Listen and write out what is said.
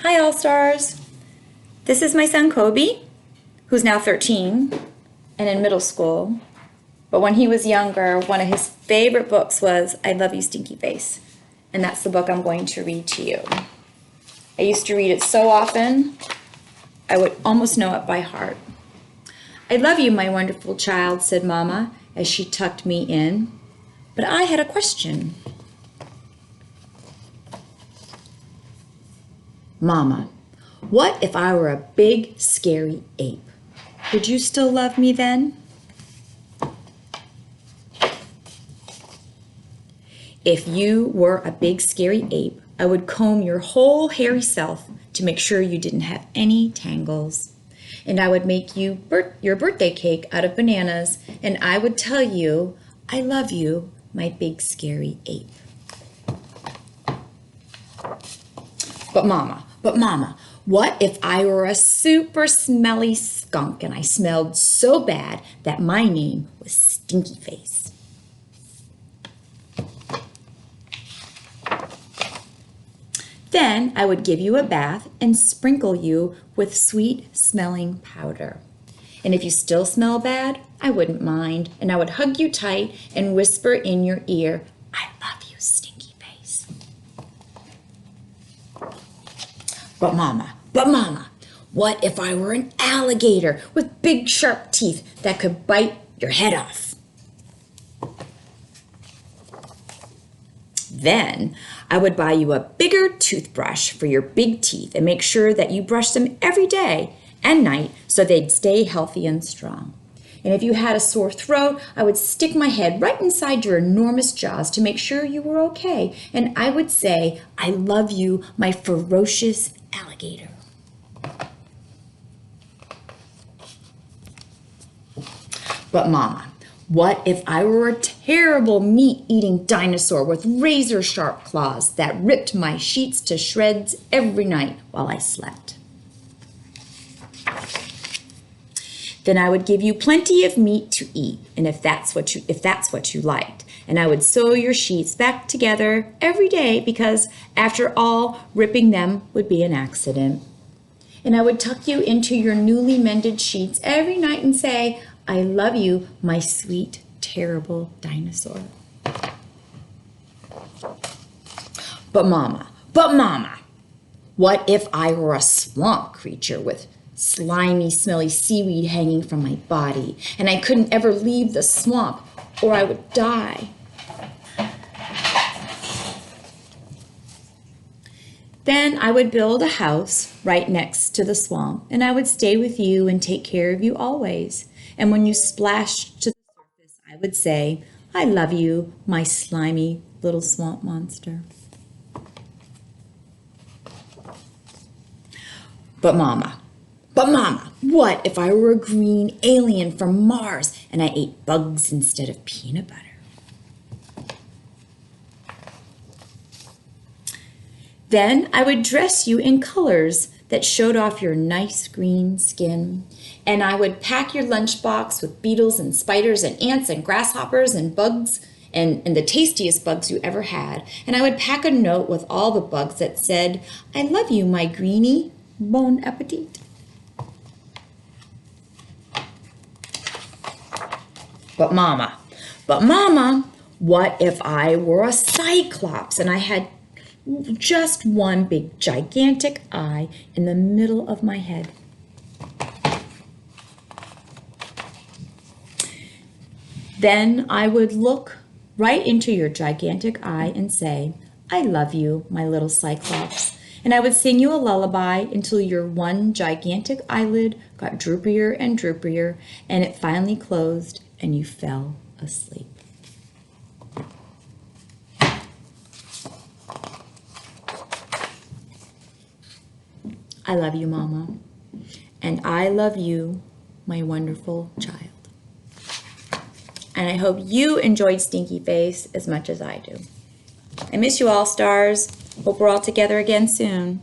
Hi All-Stars! This is my son Kobe, who's now 13 and in middle school. But when he was younger, one of his favorite books was I Love You, Stinky Face. And that's the book I'm going to read to you. I used to read it so often, I would almost know it by heart. I love you, my wonderful child, said Mama as she tucked me in. But I had a question. Mama, what if I were a big, scary ape? Would you still love me then? If you were a big, scary ape, I would comb your whole hairy self to make sure you didn't have any tangles. And I would make you your birthday cake out of bananas, and I would tell you, I love you, my big, scary ape. But Mama, what if I were a super smelly skunk and I smelled so bad that my name was Stinky Face? Then I would give you a bath and sprinkle you with sweet-smelling powder. And if you still smell bad, I wouldn't mind, and I would hug you tight and whisper in your ear, I love you, Stinky Face. But Mama, what if I were an alligator with big sharp teeth that could bite your head off? Then I would buy you a bigger toothbrush for your big teeth and make sure that you brush them every day and night so they'd stay healthy and strong. And if you had a sore throat, I would stick my head right inside your enormous jaws to make sure you were okay. And I would say, I love you, my ferocious alligator. But Mama, what if I were a terrible meat-eating dinosaur with razor-sharp claws that ripped my sheets to shreds every night while I slept? Then I would give you plenty of meat to eat, and if that's what you liked. And I would sew your sheets back together every day because, after all, ripping them would be an accident. And I would tuck you into your newly mended sheets every night and say, I love you, my sweet, terrible dinosaur. But Mama, what if I were a swamp creature with slimy, smelly seaweed hanging from my body, and I couldn't ever leave the swamp or I would die? Then I would build a house right next to the swamp, and I would stay with you and take care of you always. And when you splashed to the surface, I would say, I love you, my slimy little swamp monster. But Mama, what if I were a green alien from Mars and I ate bugs instead of peanut butter? Then I would dress you in colors that showed off your nice green skin. And I would pack your lunchbox with beetles and spiders and ants and grasshoppers and bugs and the tastiest bugs you ever had. And I would pack a note with all the bugs that said, I love you, my greenie. Bon appetit. But Mama, what if I were a cyclops and I had just one big gigantic eye in the middle of my head? Then I would look right into your gigantic eye and say, I love you, my little cyclops. And I would sing you a lullaby until your one gigantic eyelid got droopier and droopier, and it finally closed and you fell asleep. I love you, Mama, and I love you, my wonderful child. And I hope you enjoyed Stinky Face as much as I do. I miss you all, stars. Hope we're all together again soon.